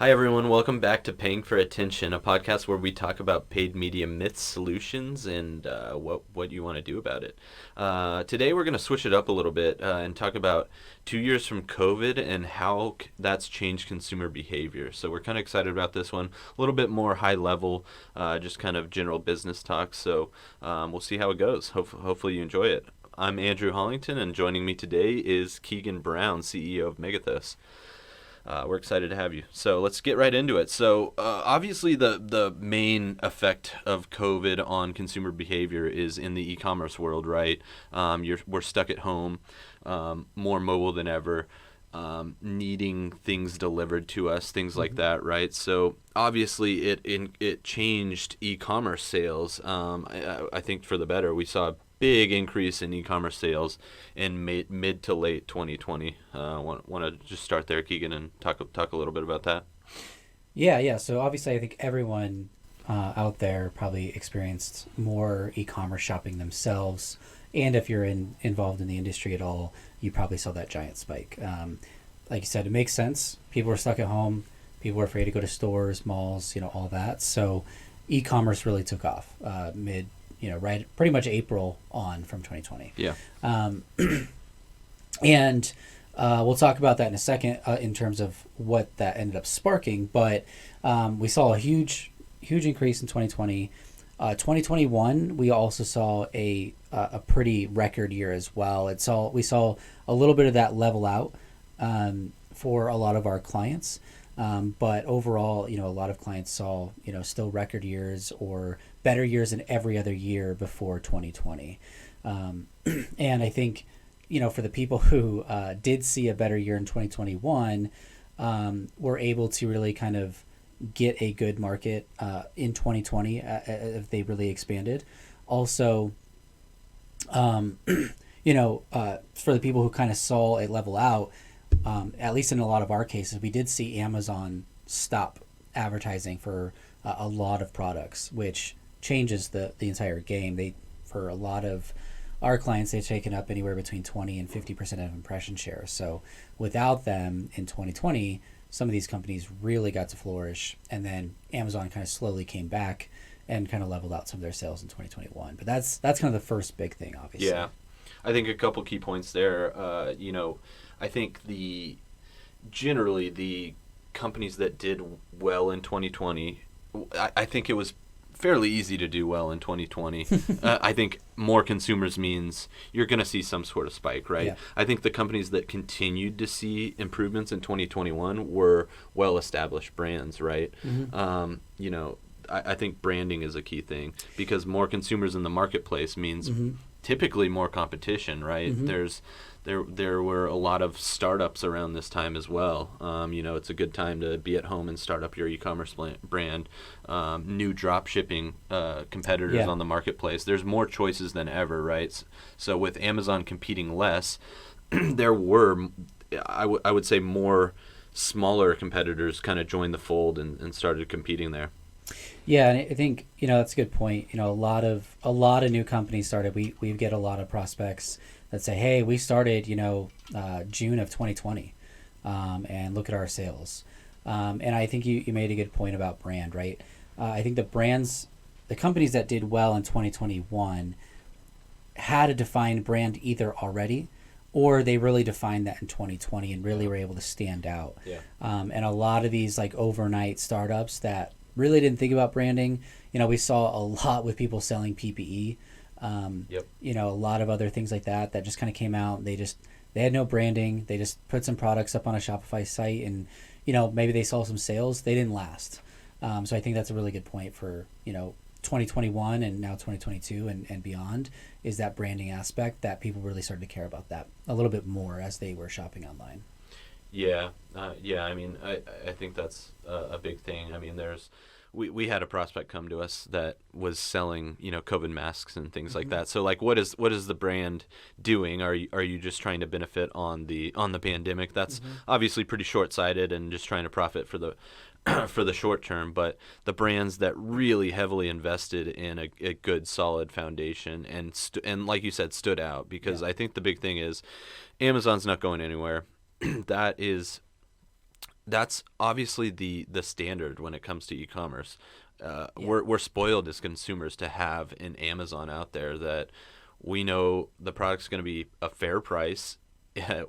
Hi, everyone. Welcome back to Paying for Attention, a podcast where we talk about paid media myths, solutions, and what you want to do about it. Today, we're going to switch it up a little bit and talk about 2 years from COVID and how that's changed consumer behavior. So, we're kind of excited about this one. A little bit more high level, just kind of general business talk. So, we'll see how it goes. Hopefully, you enjoy it. I'm Andrew Hollington, and joining me today is Keegan Brown, CEO of Megathos. We're excited to have you. So let's get right into it. So obviously, the main effect of COVID on consumer behavior is in the e-commerce world, right? We're stuck at home, more mobile than ever, needing things delivered to us, things like that, right? So obviously, it changed e-commerce sales. I think for the better. We saw big increase in e-commerce sales in mid to late 2020. Want to just start there, Keegan, and talk a little bit about that? Yeah. So obviously, I think everyone out there probably experienced more e-commerce shopping themselves, and if you're involved in the industry at all, you probably saw that giant spike. Like you said, it makes sense. People were stuck at home. People were afraid to go to stores, malls, all that. So, e-commerce really took off right, pretty much April on from 2020. Yeah. And we'll talk about that in a second in terms of what that ended up sparking. But we saw a huge increase in 2020. 2021, we also saw a pretty record year as well. We saw a little bit of that level out for a lot of our clients. But overall, a lot of clients saw, still record years or better years than every other year before 2020. And I think, for the people who did see a better year in 2021, were able to really kind of get a good market in 2020 if they really expanded. Also, for the people who kind of saw it level out, at least in a lot of our cases, we did see Amazon stop advertising for a lot of products, which changes the entire game. For a lot of our clients, they've taken up anywhere between 20 and 50% of impression share. So without them in 2020, some of these companies really got to flourish, and then Amazon kind of slowly came back and kind of leveled out some of their sales in 2021. But that's kind of the first big thing, obviously. Yeah, I think a couple key points there. I think generally the companies that did well in 2020, I think it was fairly easy to do well in 2020. I think more consumers means you're going to see some sort of spike, right? Yeah. I think the companies that continued to see improvements in 2021 were well-established brands, right? I think branding is a key thing because more consumers in the marketplace means typically more competition, right? There were a lot of startups around this time as well. It's a good time to be at home and start up your e-commerce brand. New drop shipping competitors on the marketplace. There's more choices than ever, right? So with Amazon competing less, there were, I would say, more smaller competitors kind of joined the fold and started competing there. Yeah, and I think that's a good point. A lot of new companies started. We get a lot of prospects that say, "Hey, we started June of 2020, and look at our sales." And I think you made a good point about brand, right? I think the companies that did well in 2021 had a defined brand either already, or they really defined that in 2020 and really were able to stand out. Yeah. And a lot of these like overnight startups that really didn't think about branding. We saw a lot with people selling PPE. A lot of other things like that just kind of came out. They had no branding. They just put some products up on a Shopify site, and maybe they saw some sales. They didn't last. So I think that's a really good point for 2021 and now 2022 and beyond, is that branding aspect that people really started to care about that a little bit more as they were shopping online. Yeah. I mean, I think that's a big thing. I mean, we had a prospect come to us that was selling, COVID masks and things like that. So like, what is the brand doing? Are you just trying to benefit on the pandemic? That's obviously pretty short-sighted and just trying to profit for the for the short term. But the brands that really heavily invested in a good solid foundation and like you said, stood out, because I think the big thing is Amazon's not going anywhere. that's obviously the standard when it comes to e-commerce. Yeah. We're spoiled as consumers to have an Amazon out there that we know the product's going to be a fair price.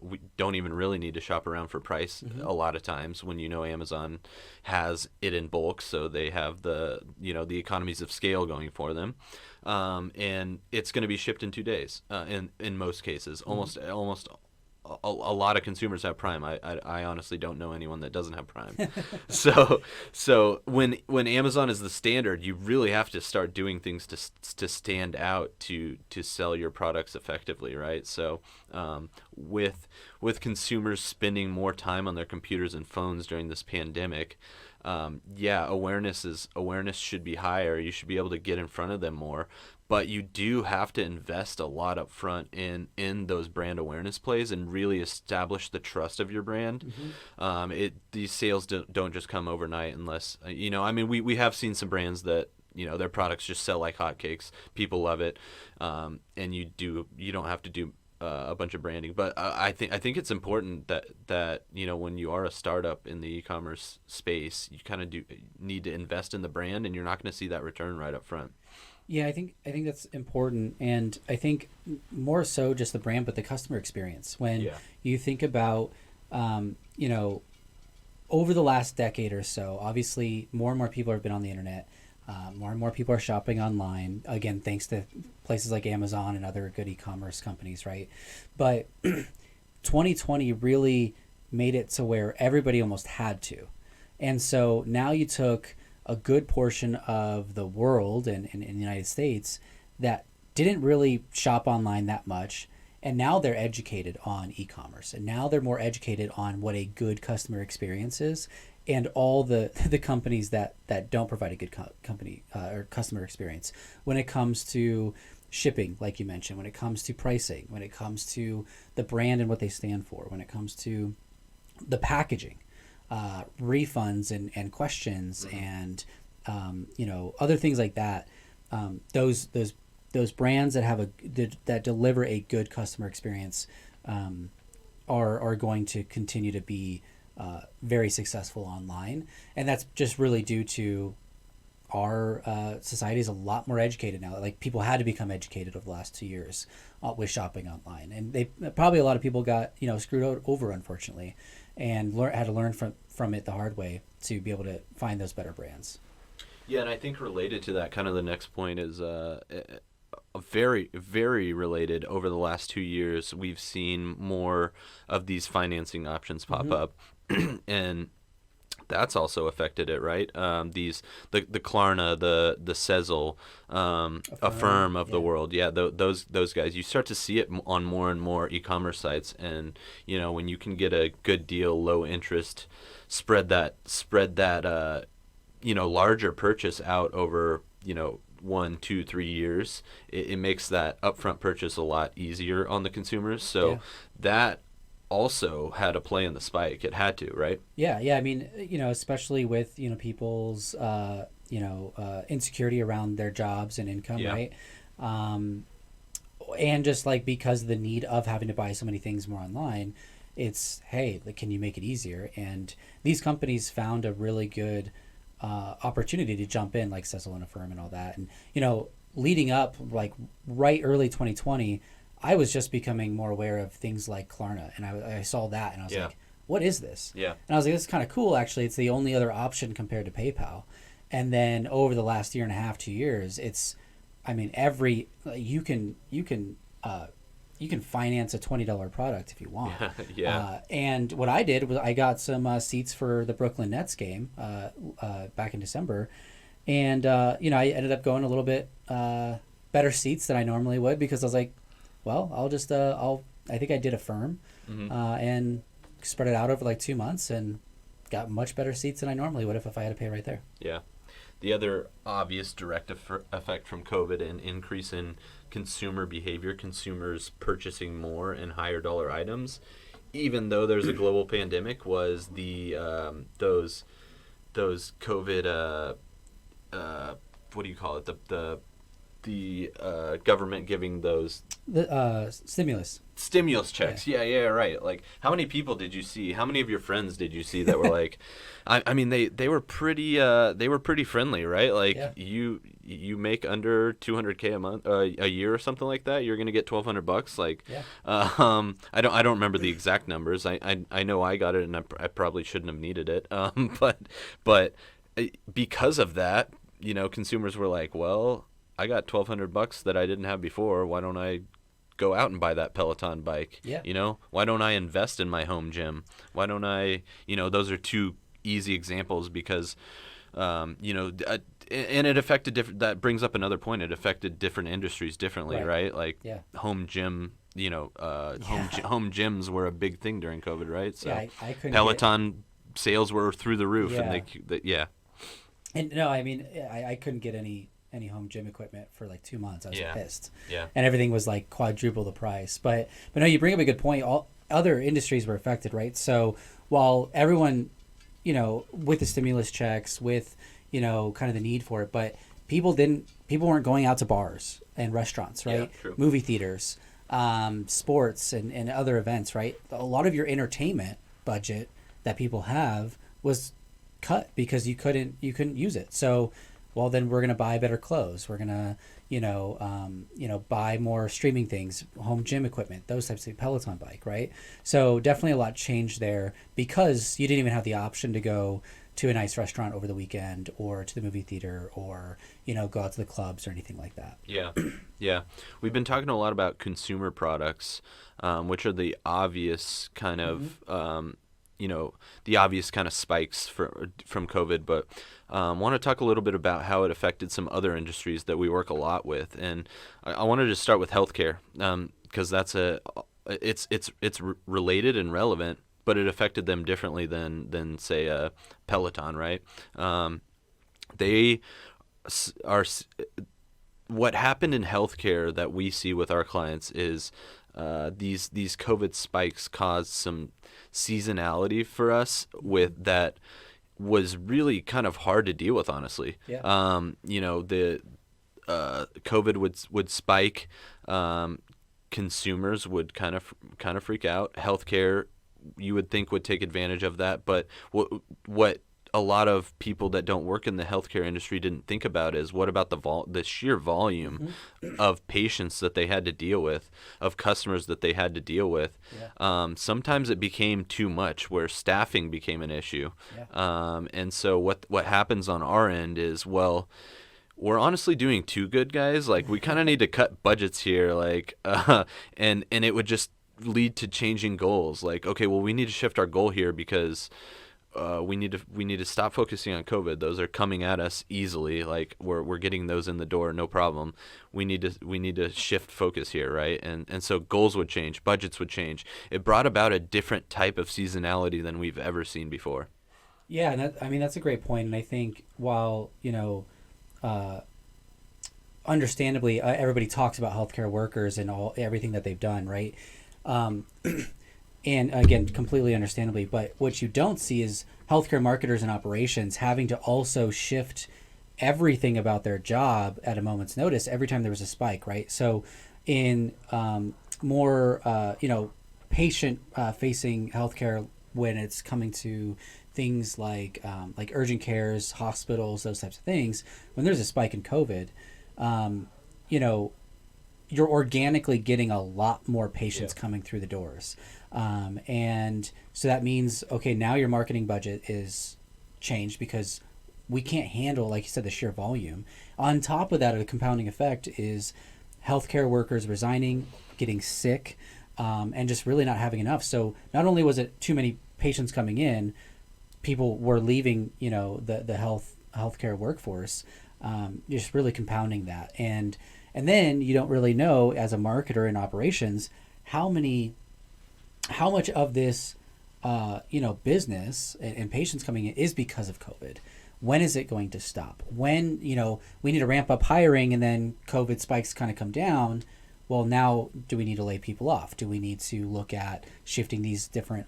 We don't even really need to shop around for price a lot of times when Amazon has it in bulk, so they have the economies of scale going for them, and it's going to be shipped in 2 days in most cases. Almost a lot of consumers have Prime. I honestly don't know anyone that doesn't have Prime. So when Amazon is the standard, you really have to start doing things to stand out to sell your products effectively, right? So with consumers spending more time on their computers and phones during this pandemic, awareness should be higher. You should be able to get in front of them more. But you do have to invest a lot up front in those brand awareness plays and really establish the trust of your brand. These sales don't just come overnight unless, we have seen some brands that, their products just sell like hotcakes. People love it. And you don't have to do a bunch of branding. But I think it's important that when you are a startup in the e-commerce space, you kind of do need to invest in the brand, and you're not going to see that return right up front. Yeah, I think that's important, and I think more so just the brand, but the customer experience. When you think about, over the last decade or so, obviously more and more people have been on the internet. More and more people are shopping online. Again, thanks to places like Amazon and other good e-commerce companies, right? But 2020 really made it to where everybody almost had to, and so now you took a good portion of the world and in the United States that didn't really shop online that much, and now they're educated on e-commerce, and now they're more educated on what a good customer experience is, and all the companies that don't provide a good company or customer experience when it comes to shipping, like you mentioned, when it comes to pricing, when it comes to the brand and what they stand for, when it comes to the packaging. Refunds and questions and other things like that. Those brands that deliver a good customer experience are going to continue to be very successful online, and that's just really due to our society is a lot more educated now. Like, people had to become educated over the last 2 years with shopping online, and they probably, a lot of people got screwed over, unfortunately, and had to learn from it the hard way to be able to find those better brands. Yeah, and I think related to that, kind of the next point is a very, very related. Over the last 2 years, we've seen more of these financing options pop up, and that's also affected it, right? The Klarna, the Sezzle, Affirm of the world, those guys. You start to see it on more and more e-commerce sites, and when you can get a good deal, low interest, spread that larger purchase out over 1, 2, 3 years, it makes that upfront purchase a lot easier on the consumers. So that also had a play in the spike. It had to, right? Yeah. I mean, especially with people's insecurity around their jobs and income, right? And just like because of the need of having to buy so many things more online, it's, hey, can you make it easier? And these companies found a really good opportunity to jump in, like Sezzle and Affirm and all that. And leading up, like right early 2020. I was just becoming more aware of things like Klarna, and I saw that, and I was like, what is this? Yeah. And I was like, this is kind of cool, actually. It's the only other option compared to PayPal. And then over the last year and a half, 2 years, you can finance a $20 product if you want. And what I did was I got some seats for the Brooklyn Nets game back in December, and I ended up going a little bit better seats than I normally would, because I was like, well, I'll just I think I did Affirm and spread it out over like 2 months and got much better seats than I normally would if I had to pay right there. Yeah. The other obvious direct effect from COVID and increase in consumer behavior, consumers purchasing more and higher dollar items, even though there's a global pandemic, was the those COVID what do you call it, the government giving those The stimulus. Stimulus checks. Yeah, right. Like, how many people did you see? How many of your friends did you see that were like, I mean, they were pretty friendly, right? Like, Yeah. you make under 200K a month, a year or something like that, you're gonna get $1,200. Like, Yeah. I don't remember the exact numbers. I know I got it, and I probably shouldn't have needed it. But because of that, consumers were like, well, I got $1,200 that I didn't have before. Why don't I go out and buy that Peloton bike? Yeah. Why don't I invest in my home gym? Why don't I, those are two easy examples because, and it affected different, that brings up another point. It affected different industries differently, right? Like Yeah. home gym, Yeah. home gyms were a big thing during COVID, right? So Yeah, I couldn't Peloton sales were through the roof, Yeah. and yeah. And no, I mean, I couldn't get any home gym equipment for like 2 months. I was Yeah. pissed. Yeah. And everything was like quadruple the price. But no, you bring up a good point. All other industries were affected, right? So while everyone, with the stimulus checks, with kind of the need for it, but people weren't going out to bars and restaurants, right? Yeah, true. Movie theaters, sports, and other events, right? A lot of your entertainment budget that people have was cut because you couldn't use it. So, well, then we're gonna buy better clothes. We're gonna buy more streaming things, home gym equipment, those types of Peloton bike, right? So definitely a lot changed there because you didn't even have the option to go to a nice restaurant over the weekend or to the movie theater or go out to the clubs or anything like that. Yeah, yeah. We've been talking a lot about consumer products, which are the obvious kind of, the obvious kind of spikes from COVID. But want to talk a little bit about how it affected some other industries that we work a lot with, and I wanted to start with healthcare because it's related and relevant, but it affected them differently than say a Peloton, right? They are what happened in healthcare that we see with our clients is these COVID spikes caused some seasonality for us with that was really kind of hard to deal with, honestly. Yeah. The COVID would spike, consumers would kind of freak out. Healthcare, you would think, would take advantage of that, but what a lot of people that don't work in the healthcare industry didn't think about is what about the sheer volume of patients that they had to deal with, of customers that they had to deal with. Yeah. Sometimes it became too much where staffing became an issue. Yeah. And so what happens on our end is, well, we're honestly doing too good, guys. Like, we kind of need to cut budgets here, like, and it would just lead to changing goals. Like, okay, well, we need to shift our goal here because we need to stop focusing on COVID. Those are coming at us easily. Like, we're getting those in the door, no problem. We need to shift focus here, right? And so goals would change, budgets would change. It brought about a different type of seasonality than we've ever seen before. Yeah, and that's a great point. And I think while understandably, everybody talks about healthcare workers and everything that they've done, right? And again, completely understandably, but what you don't see is healthcare marketers and operations having to also shift everything about their job at a moment's notice every time there was a spike, right? So in more, patient facing healthcare, when it's coming to things like urgent cares, hospitals, those types of things, when there's a spike in COVID, you're organically getting a lot more patients coming through the doors. And so that means, okay, now your marketing budget is changed because we can't handle, like you said, the sheer volume. On top of that, a compounding effect is healthcare workers resigning, getting sick, and just really not having enough. So not only was it too many patients coming in, people were leaving, the healthcare workforce, just really compounding that. And then you don't really know, as a marketer in operations, how much of this, business and patients coming in is because of COVID. When is it going to stop? When, we need to ramp up hiring and then COVID spikes kind of come down. Well, now do we need to lay people off? Do we need to look at shifting these different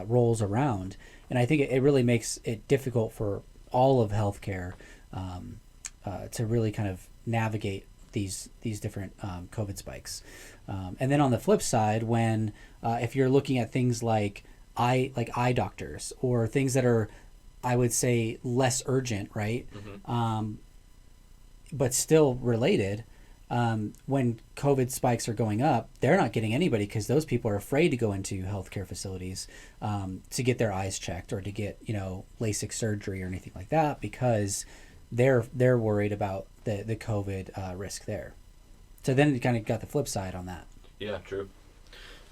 roles around? And I think it really makes it difficult for all of healthcare to really kind of navigate these different COVID spikes. And then on the flip side, when if you're looking at things like eye doctors or things that are, I would say, less urgent, right? But still related. When COVID spikes are going up, they're not getting anybody because those people are afraid to go into healthcare facilities to get their eyes checked or to get LASIK surgery or anything like that because they're worried about the COVID risk there. So then you kind of got the flip side on that. Yeah, true.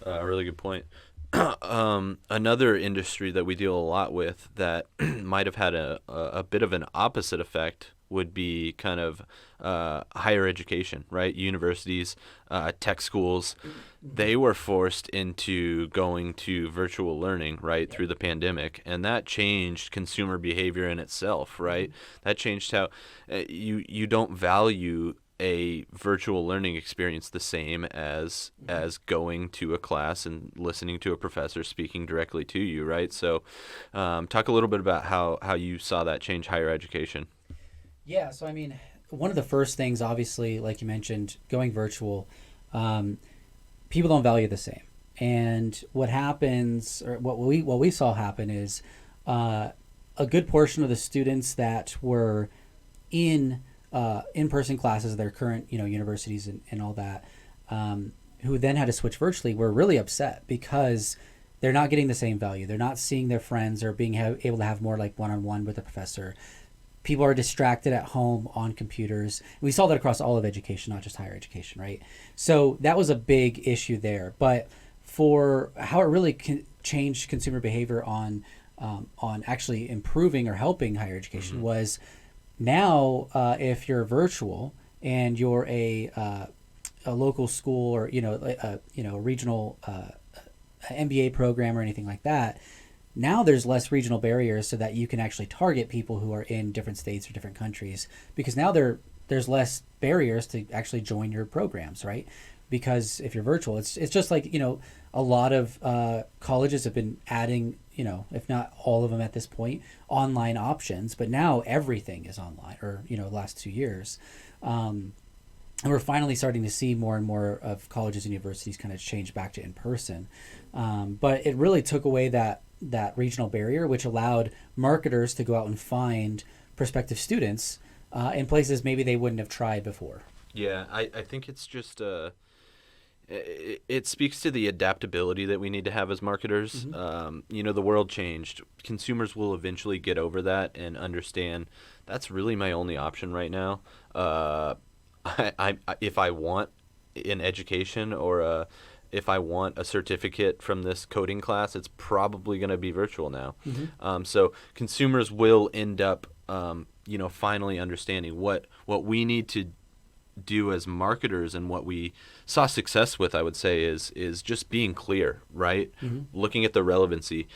Really good point. Another industry that we deal a lot with that might have had a bit of an opposite effect would be kind of higher education, right? Universities, tech schools, they were forced into going to virtual learning, right, through the pandemic, and that changed consumer behavior in itself, right? That changed how you don't value a virtual learning experience the same as going to a class and listening to a professor speaking directly to you, right? So talk a little bit about how you saw that change higher education. Yeah, so I mean, one of the first things, obviously, like you mentioned, going virtual, people don't value the same. And what happens, or what we saw happen is a good portion of the students that were in in-person classes, their current universities and all that, who then had to switch virtually, were really upset because they're not getting the same value. They're not seeing their friends or being able to have more like one-on-one with a professor. People are distracted at home on computers. We saw that across all of education, not just higher education, right? So that was a big issue there. But for how it really changed consumer behavior on actually improving or helping higher education was now if you're virtual and you're a local school or a regional MBA program or anything like that. Now there's less regional barriers so that you can actually target people who are in different states or different countries because now there's less barriers to actually join your programs, right? Because if you're virtual, it's just like, a lot of colleges have been adding, if not all of them at this point, online options, but now everything is online or, the last 2 years. And we're finally starting to see more and more of colleges and universities kind of change back to in person. But it really took away that regional barrier, which allowed marketers to go out and find prospective students in places maybe they wouldn't have tried before. Yeah, I think it's just it speaks to the adaptability that we need to have as marketers. The world changed. Consumers will eventually get over that and understand that's really my only option right now. If I want an education or if I want a certificate from this coding class, it's probably going to be virtual now. So consumers will end up, finally understanding what we need to do as marketers, and what we saw success with, I would say, is just being clear, right? Looking at the relevancy,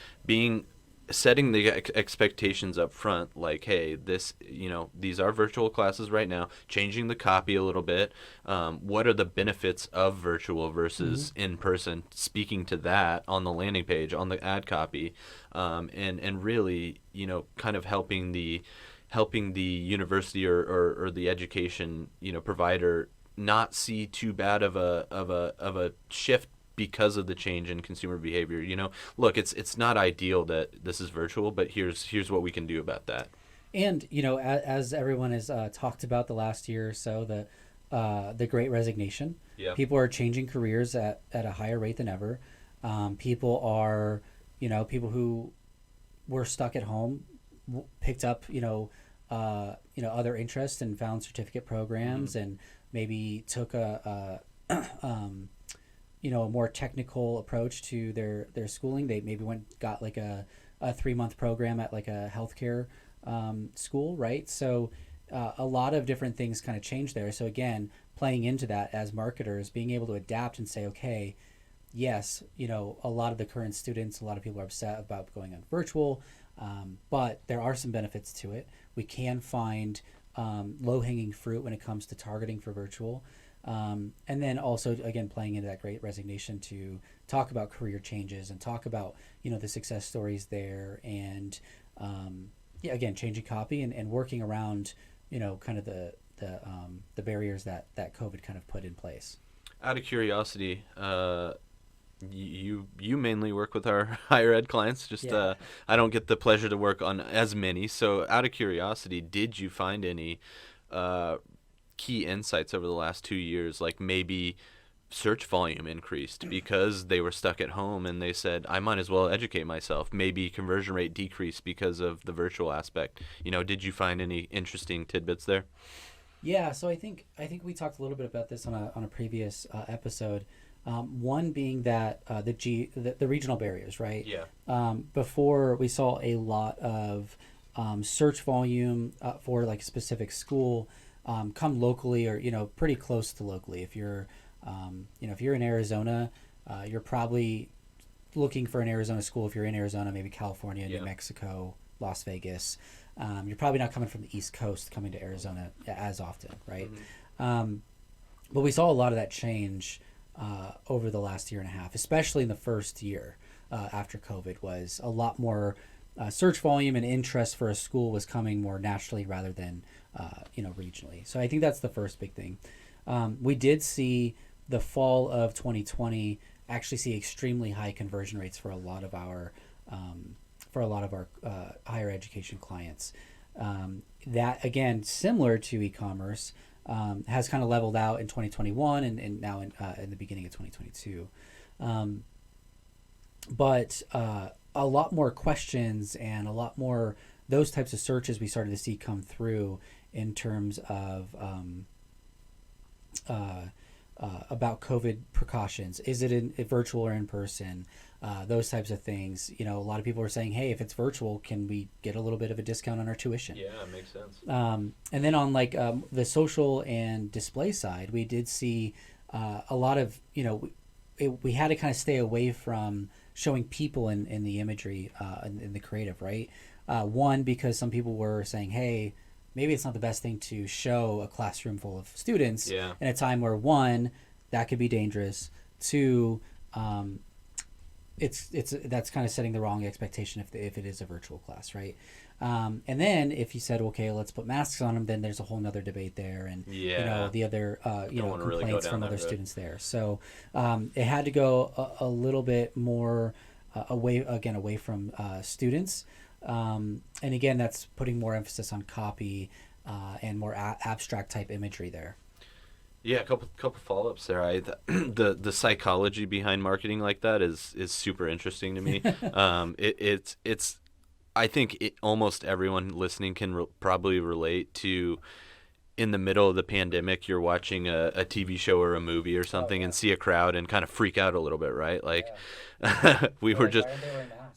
setting the expectations up front, like, hey, these are virtual classes right now, changing the copy a little bit. What are the benefits of virtual versus in person, speaking to that on the landing page, on the ad copy, and really, kind of helping the university or the education, provider not see too bad of a shift because of the change in consumer behavior. Look, it's not ideal that this is virtual, but here's what we can do about that. And as everyone has talked about the last year or so, the Great Resignation. Yeah. People are changing careers at a higher rate than ever. People are, people who were stuck at home picked up, other interests and found certificate programs and maybe took a more technical approach to their schooling. They maybe got like a 3-month program at like a healthcare school, right? So a lot of different things kind of changed there. So again, playing into that as marketers, being able to adapt and say, okay, yes, a lot of the current students, a lot of people are upset about going on virtual, but there are some benefits to it. We can find low-hanging fruit when it comes to targeting for virtual. And then also, again, playing into that Great Resignation to talk about career changes and talk about, the success stories there and, again, changing copy and working around, kind of the barriers that COVID kind of put in place. Out of curiosity, you mainly work with our higher ed clients. Just Yeah. I don't get the pleasure to work on as many. So, out of curiosity, did you find any uh, key insights over the last 2 years? Like maybe search volume increased because they were stuck at home and they said, I might as well educate myself. Maybe conversion rate decreased because of the virtual aspect. Did you find any interesting tidbits there? Yeah, so I think we talked a little bit about this on a previous episode. One being that the regional barriers, right? Yeah. Before we saw a lot of search volume for like a specific school come locally or pretty close to locally. If you're in Arizona, you're probably looking for an Arizona school. If you're in Arizona, maybe California, Yeah. New Mexico, Las Vegas. You're probably not coming from the East Coast coming to Arizona as often, right? But we saw a lot of that change over the last year and a half, especially in the first year after COVID. Was a lot more search volume and interest for a school was coming more naturally rather than regionally. So I think that's the first big thing. We did see the fall of 2020 actually see extremely high conversion rates for a lot of our higher education clients. That again, similar to e-commerce, has kind of leveled out in 2021 and now in the beginning of 2022. But a lot more questions and a lot more those types of searches we started to see come through in terms of about COVID precautions. Is it in virtual or in person? Those types of things. A lot of people are saying, hey, if it's virtual, can we get a little bit of a discount on our tuition? Yeah, it makes sense. And then on like the social and display side, we did see a lot of, we had to kind of stay away from showing people in the imagery in the creative, right? One, because some people were saying, hey, maybe it's not the best thing to show a classroom full of students Yeah. in a time where, one, that could be dangerous. Two, that's kind of setting the wrong expectation if it is a virtual class, right? And then if you said, okay, let's put masks on them, then there's a whole nother debate there, and Yeah. the other wanna really go complaints down from that other road. students there. So it had to go a little bit more away from students. And again, that's putting more emphasis on copy and more abstract type imagery there. Yeah, a couple follow-ups there. The psychology behind marketing like that is super interesting to me. It's I think almost everyone listening can probably relate to, in the middle of the pandemic, you're watching a TV show or a movie or something and see a crowd and kind of freak out a little bit, right? Like we were just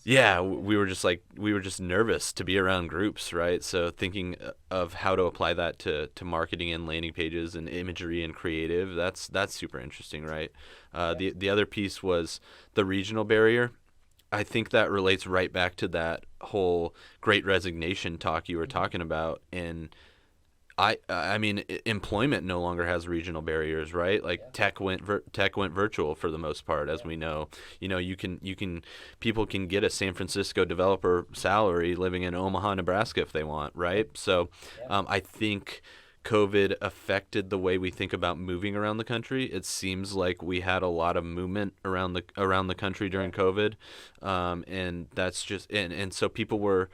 yeah, we were just nervous to be around groups, right? So thinking of how to apply that to marketing and landing pages and imagery and creative, that's super interesting, right? The other piece was the regional barrier. I think that relates right back to that whole Great Resignation talk you were talking about. And I mean, employment no longer has regional barriers, right? Like tech went virtual for the most part, as we know. You can people can get a San Francisco developer salary living in Omaha, Nebraska if they want, right? So, I think COVID affected the way we think about moving around the country. It seems like we had a lot of movement around the country during COVID, and that's just and so people were.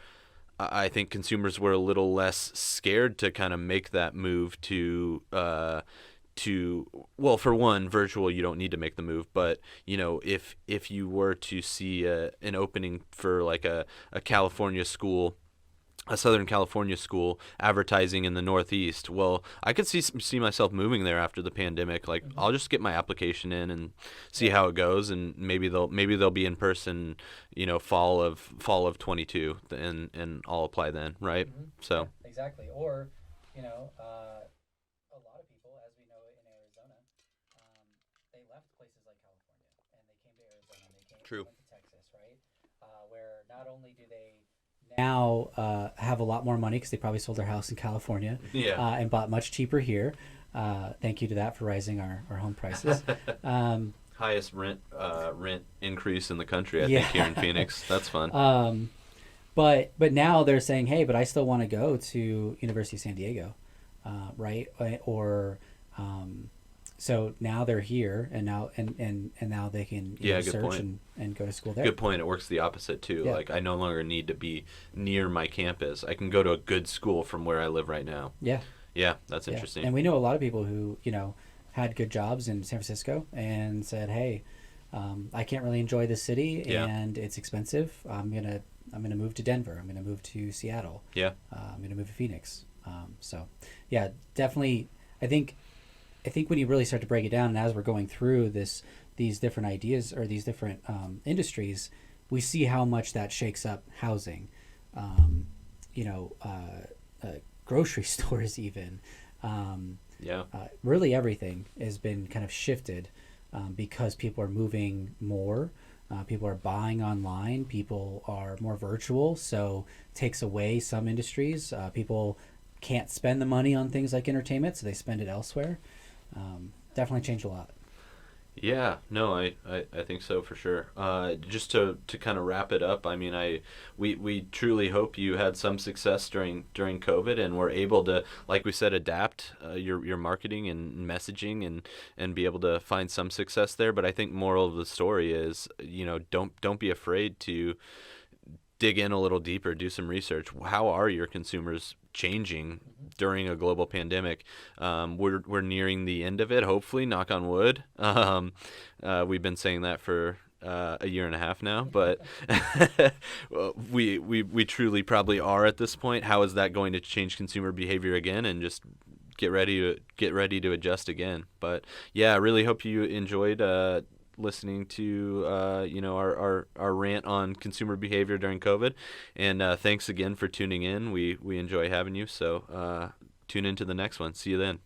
I think consumers were a little less scared to kind of make that move well, for one, virtual, you don't need to make the move, but if you were to see an opening for like a California school, a Southern California school advertising in the Northeast, well, I could see myself moving there after the pandemic. Like, I'll just get my application in and see how it goes, and maybe they'll be in person, fall of 22, and I'll apply then, right? So Exactly. Or, a lot of people, as we know in Arizona, they left places like California and they came to Arizona and True. went to Texas, right? Where not only do they now have a lot more money because they probably sold their house in California Yeah. and bought much cheaper here. Thank you to that for rising our home prices. Highest rent increase in the country, I Yeah. think, here in Phoenix. That's fun. But now they're saying, hey, but I still want to go to University of San Diego, right? Or So now they're here, and now they can Yeah, good search point. and go to school there. Good point. It works the opposite too. Yeah. Like I no longer need to be near my campus. I can go to a good school from where I live right now. Yeah. Yeah, that's Yeah. interesting. And we know a lot of people who, had good jobs in San Francisco and said, "Hey, I can't really enjoy the city, Yeah. and it's expensive. I'm gonna move to Denver. I'm gonna move to Seattle. Yeah. I'm gonna move to Phoenix." So, yeah, definitely. I think when you really start to break it down, and as we're going through these different ideas or these different industries, we see how much that shakes up housing. Um, you know, grocery stores even. Yeah. Really everything has been kind of shifted because people are moving more. People are buying online. People are more virtual, so takes away some industries. People can't spend the money on things like entertainment, so they spend it elsewhere. Definitely changed a lot. Yeah, no, I think so for sure. Just to kind of wrap it up, I mean, we truly hope you had some success during COVID and were able to, like we said, adapt your marketing and messaging and be able to find some success there. But I think moral of the story is, don't be afraid to dig in a little deeper, do some research. How are your consumers changing during a global pandemic? We're nearing the end of it, hopefully, knock on wood. We've been saying that for a year and a half now, but we truly probably are at this point. How is that going to change consumer behavior again? And just get ready to adjust again. But yeah, I really hope you enjoyed listening to our rant on consumer behavior during COVID, and thanks again for tuning in. We enjoy having you, so tune into the next one. See you then.